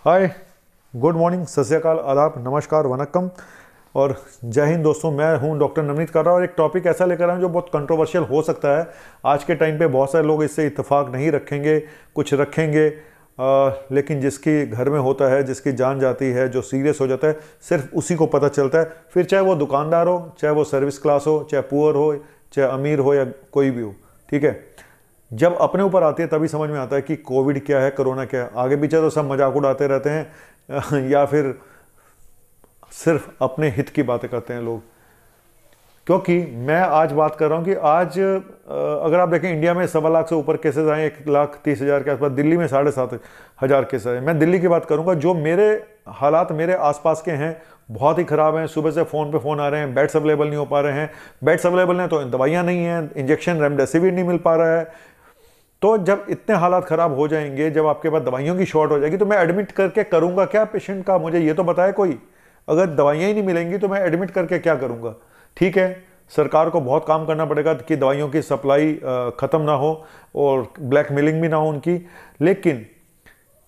हाय, good morning, सत श्री अकाल, आदाब, नमस्कार, वनक्कम और जय हिंद दोस्तों। मैं हूं डॉक्टर नवनीत कर रहा और एक टॉपिक ऐसा लेकर आया हूं जो बहुत कंट्रोवर्शियल हो सकता है। आज के टाइम पे बहुत सारे लोग इससे इत्तेफाक नहीं रखेंगे, कुछ रखेंगे, लेकिन जिसकी घर में होता है, जिसकी जान जाती है, जो सीरियस हो जाता है, सिर्फ उसी को पता चलता है। फिर चाहे वो दुकानदार हो, चाहे वो सर्विस क्लास हो, चाहे पुअर हो, चाहे अमीर हो या कोई भी हो, ठीक है। जब अपने ऊपर आती है तभी समझ में आता है कि कोविड क्या है, कोरोना क्या है। आगे पीछे तो सब मजाक उड़ाते रहते हैं या फिर सिर्फ अपने हित की बातें करते हैं लोग। क्योंकि मैं आज बात कर रहा हूं कि आज अगर आप देखें, इंडिया में 1.25 लाख से ऊपर केसेस आए, 1,30,000 के आसपास। दिल्ली में 7,500 केसेस आए। मैं दिल्ली की बात करूंगा। जो मेरे हालात मेरे आसपास के हैं बहुत ही ख़राब हैं। सुबह से फ़ोन पे फ़ोन आ रहे हैं, बेड्स अवेलेबल नहीं हो पा रहे हैं। बेड्स अवेलेबल हैं तो दवाइयाँ नहीं हैं, इंजेक्शन रेमडेसिविर नहीं मिल पा रहा है। तो जब इतने हालात ख़राब हो जाएंगे, जब आपके पास दवाइयों की शॉर्ट हो जाएगी, तो मैं एडमिट करके करूँगा क्या पेशेंट का? मुझे ये तो बताए कोई। अगर दवाइयाँ ही नहीं मिलेंगी तो मैं एडमिट करके क्या करूँगा? ठीक है, सरकार को बहुत काम करना पड़ेगा कि दवाइयों की सप्लाई ख़त्म ना हो और ब्लैकमेलिंग भी ना हो उनकी। लेकिन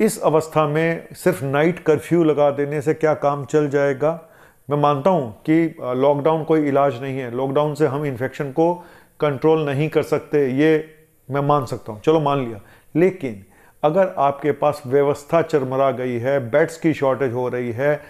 इस अवस्था में सिर्फ नाइट कर्फ्यू लगा देने से क्या काम चल जाएगा? मैं मानता हूँ कि लॉकडाउन कोई इलाज नहीं है। लॉकडाउन से हम इन्फेक्शन को कंट्रोल नहीं कर सकते, ये मैं मान सकता हूँ, चलो मान लिया। लेकिन अगर आपके पास व्यवस्था चरमरा गई है, बेड्स की शॉर्टेज हो रही है,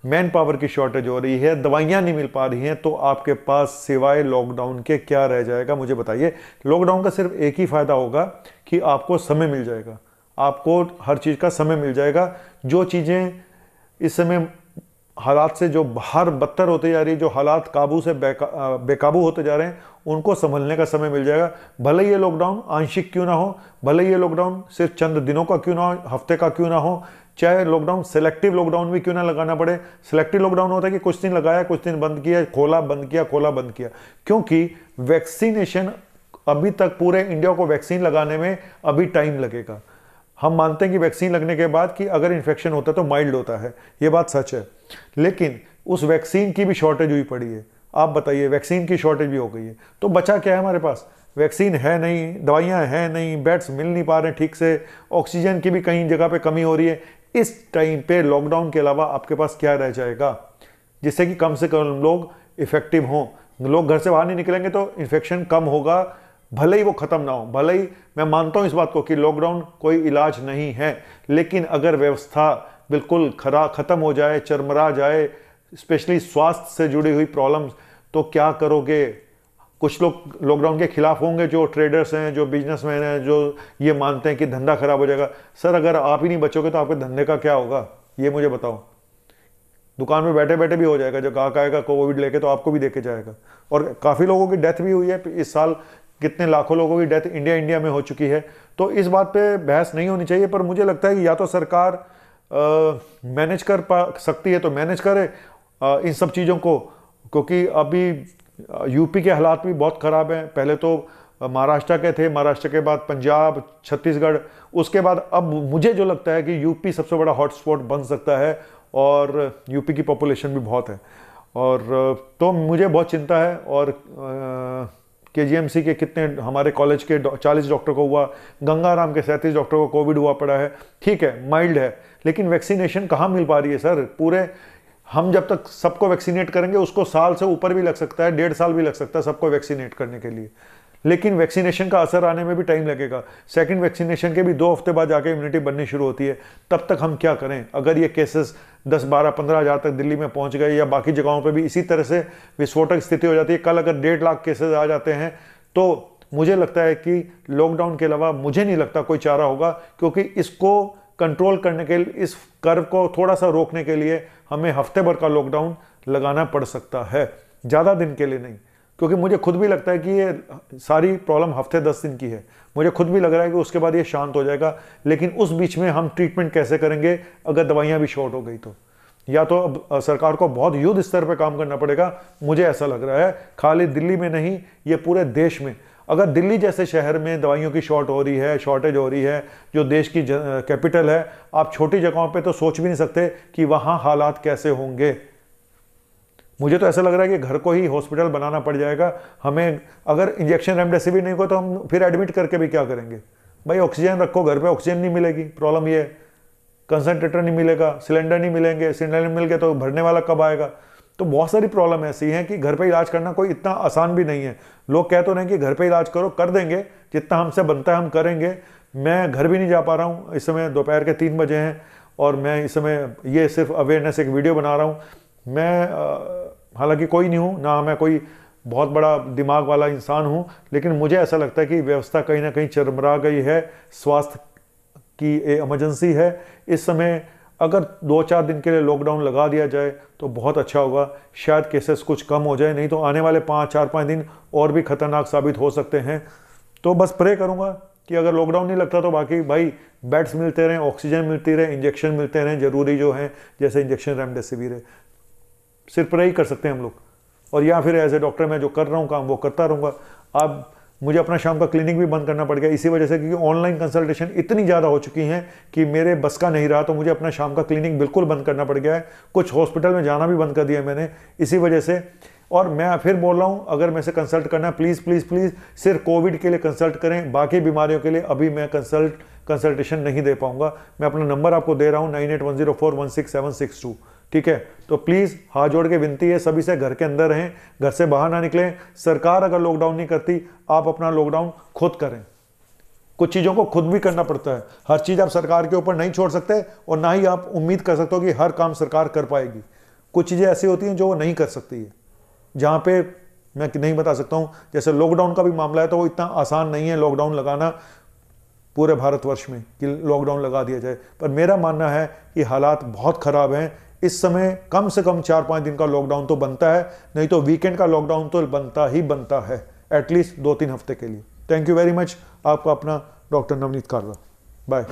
मैन पावर की शॉर्टेज हो रही है, दवाइयाँ नहीं मिल पा रही हैं, तो आपके पास सिवाय लॉकडाउन के क्या रह जाएगा? मुझे बताइए। लॉकडाउन का सिर्फ एक ही फ़ायदा होगा कि आपको समय मिल जाएगा, आपको हर चीज़ का समय मिल जाएगा। जो चीज़ें इस समय हालात से जो बाहर बदतर होते जा रही है, जो हालात काबू से बेकाबू होते जा रहे हैं, उनको संभलने का समय मिल जाएगा। भले ये लॉकडाउन आंशिक क्यों ना हो, भले ये लॉकडाउन सिर्फ चंद दिनों का क्यों ना हो, हफ्ते का क्यों ना हो, चाहे लॉकडाउन सेलेक्टिव लॉकडाउन भी क्यों ना लगाना पड़े। सेलेक्टिव लॉकडाउन होता है कि कुछ दिन लगाया, कुछ दिन बंद किया, खोला बंद किया, खोला बंद किया। क्योंकि वैक्सीनेशन अभी तक पूरे इंडिया को वैक्सीन लगाने में अभी टाइम लगेगा। हम मानते हैं कि वैक्सीन लगने के बाद कि अगर इन्फेक्शन होता है तो माइल्ड होता है, ये बात सच है। लेकिन उस वैक्सीन की भी शॉर्टेज हुई पड़ी है। आप बताइए, वैक्सीन की शॉर्टेज भी हो गई है तो बचा क्या है हमारे पास? वैक्सीन है नहीं, दवाइयाँ हैं नहीं, बेड्स मिल नहीं पा रहे हैं ठीक से, ऑक्सीजन की भी कहीं जगह पे कमी हो रही है। इस टाइम पे लॉकडाउन के अलावा आपके पास क्या रह जाएगा जिससे कि कम से कम लोग इफेक्टिव हों? लोग घर से बाहर नहीं निकलेंगे तो इन्फेक्शन कम होगा, भले ही वो ख़त्म ना हो। भले ही मैं मानता हूँ इस बात को कि लॉकडाउन कोई इलाज नहीं है, लेकिन अगर व्यवस्था बिल्कुल ख़त्म हो जाए, चरमरा जाए, स्पेशली स्वास्थ्य से जुड़ी हुई प्रॉब्लम्स, तो क्या करोगे? कुछ लोग लॉकडाउन के खिलाफ होंगे, जो ट्रेडर्स हैं, जो बिजनेसमैन हैं, जो ये मानते हैं कि धंधा खराब हो जाएगा। सर, अगर आप ही नहीं बचोगे तो आपके धंधे का क्या होगा, ये मुझे बताओ। दुकान में बैठे बैठे भी हो जाएगा। जब ग्राहक आएगा कोविड लेके तो आपको भी देके जाएगा। और काफ़ी लोगों की डेथ भी हुई है इस साल। कितने लाखों लोगों की डेथ इंडिया में हो चुकी है। तो इस बात पे बहस नहीं होनी चाहिए। पर मुझे लगता है कि या तो सरकार मैनेज कर पा सकती है तो मैनेज करे इन सब चीज़ों को, क्योंकि अभी यूपी के हालात भी बहुत ख़राब हैं। पहले तो महाराष्ट्र के थे, महाराष्ट्र के बाद पंजाब, छत्तीसगढ़, उसके बाद अब मुझे जो लगता है कि यूपी सबसे बड़ा हॉटस्पॉट बन सकता है। और यूपी की पॉपुलेशन भी बहुत है। और तो मुझे बहुत चिंता है। और केजीएमसी के कितने हमारे कॉलेज के 40 डॉक्टर को हुआ, गंगाराम के 37 डॉक्टर को कोविड हुआ पड़ा है। ठीक है, माइल्ड है, लेकिन वैक्सीनेशन कहाँ मिल पा रही है सर? पूरे हम जब तक सबको वैक्सीनेट करेंगे उसको साल से ऊपर भी लग सकता है, 1.5 साल भी लग सकता है सबको वैक्सीनेट करने के लिए। लेकिन वैक्सीनेशन का असर आने में भी टाइम लगेगा। सेकंड वैक्सीनेशन के भी 2 हफ्ते बाद जाके इम्यूनिटी बननी शुरू होती है। तब तक हम क्या करें? अगर ये केसेस 10, 12, 15 हज़ार तक दिल्ली में पहुंच गए या बाकी जगहों पे भी इसी तरह से विस्फोटक स्थिति हो जाती है, कल अगर 1.5 लाख केसेस आ जाते हैं, तो मुझे लगता है कि लॉकडाउन के अलावा मुझे नहीं लगता कोई चारा होगा। क्योंकि इसको कंट्रोल करने के लिए, इस कर्व को थोड़ा सा रोकने के लिए हमें हफ्ते भर का लॉकडाउन लगाना पड़ सकता है, ज़्यादा दिन के लिए नहीं। क्योंकि मुझे खुद भी लगता है कि ये सारी प्रॉब्लम हफ्ते 10 दिन की है। मुझे खुद भी लग रहा है कि उसके बाद ये शांत हो जाएगा। लेकिन उस बीच में हम ट्रीटमेंट कैसे करेंगे अगर दवाइयाँ भी शॉर्ट हो गई तो? या तो अब सरकार को बहुत युद्ध स्तर पर काम करना पड़ेगा, मुझे ऐसा लग रहा है। खाली दिल्ली में नहीं, ये पूरे देश में। अगर दिल्ली जैसे शहर में दवाइयों की शॉर्टेज हो रही है, जो देश की कैपिटल है, आप छोटी जगहों पे तो सोच भी नहीं सकते कि वहाँ हालात कैसे होंगे। मुझे तो ऐसा लग रहा है कि घर को ही हॉस्पिटल बनाना पड़ जाएगा हमें। अगर इंजेक्शन रेमडेसिविर नहीं हो तो हम फिर एडमिट करके भी क्या करेंगे भाई? ऑक्सीजन रखो घर पे, ऑक्सीजन नहीं मिलेगी, प्रॉब्लम ये है। कंसनट्रेटर नहीं मिलेगा, सिलेंडर नहीं मिलेंगे, सिलेंडर मिल गए तो भरने वाला कब आएगा। तो बहुत सारी प्रॉब्लम ऐसी हैं कि घर पे इलाज करना कोई इतना आसान भी नहीं है। लोग कहते रहे कि घर पे इलाज करो, कर देंगे, जितना हमसे बनता है हम करेंगे। मैं घर भी नहीं जा पा रहा हूँ, इस समय दोपहर के 3 बजे हैं और मैं इस समय ये सिर्फ अवेयरनेस एक वीडियो बना रहा हूँ। मैं हालांकि कोई नहीं हूँ, ना मैं कोई बहुत बड़ा दिमाग वाला इंसान हूँ, लेकिन मुझे ऐसा लगता है कि व्यवस्था कहीं ना कहीं चरमरा गई है। स्वास्थ्य की इमरजेंसी है इस समय। अगर 2-4 दिन के लिए लॉकडाउन लगा दिया जाए तो बहुत अच्छा होगा, शायद केसेस कुछ कम हो जाए, नहीं तो आने वाले 4-5 दिन और भी खतरनाक साबित हो सकते हैं। तो बस प्रे करूँगा कि अगर लॉकडाउन नहीं लगता तो बाकी भाई बेड्स मिलते रहें, ऑक्सीजन मिलती रहे, इंजेक्शन मिलते रहें जरूरी जो हैं, जैसे इंजेक्शन रेमडेसिविर है। सिर्फ प्रे ही कर सकते हैं हम लोग, और या फिर एज ए डॉक्टर मैं जो कर रहा हूँ काम वो करता रहूँगा। अब मुझे अपना शाम का क्लिनिक भी बंद करना पड़ गया इसी वजह से, क्योंकि ऑनलाइन कंसल्टेशन इतनी ज़्यादा हो चुकी हैं कि मेरे बस का नहीं रहा, तो मुझे अपना शाम का क्लिनिक बिल्कुल बंद करना पड़ गया है। कुछ हॉस्पिटल में जाना भी बंद कर दिया मैंने इसी वजह से। और मैं फिर बोल रहा हूँ, अगर मैं से कंसल्ट करना है प्लीज़ प्लीज़ प्लीज़ सिर्फ कोविड के लिए कंसल्ट करें, बाकी बीमारियों के लिए अभी मैं कंसल्टेशन नहीं दे पाऊँगा। मैं अपना नंबर आपको दे रहा हूँ 9810416762, ठीक है। तो प्लीज़ हाथ जोड़ के विनती है सभी से, घर के अंदर रहें, घर से बाहर ना निकलें। सरकार अगर लॉकडाउन नहीं करती, आप अपना लॉकडाउन खुद करें। कुछ चीज़ों को खुद भी करना पड़ता है, हर चीज़ आप सरकार के ऊपर नहीं छोड़ सकते, और ना ही आप उम्मीद कर सकते हो कि हर काम सरकार कर पाएगी। कुछ चीज़ें ऐसी होती हैं जो वो नहीं कर सकती है, जहाँ पे मैं नहीं बता सकता हूँ। जैसे लॉकडाउन का भी मामला है, तो वो इतना आसान नहीं है लॉकडाउन लगाना पूरे भारतवर्ष में कि लॉकडाउन लगा दिया जाए। पर मेरा मानना है कि हालात बहुत ख़राब हैं इस समय। कम से कम 4-5 दिन का लॉकडाउन तो बनता है, नहीं तो वीकेंड का लॉकडाउन तो बनता ही बनता है, एटलीस्ट 2-3 हफ्ते के लिए। Thank you very much. आपका अपना डॉक्टर नवनीत कारवा। बाय।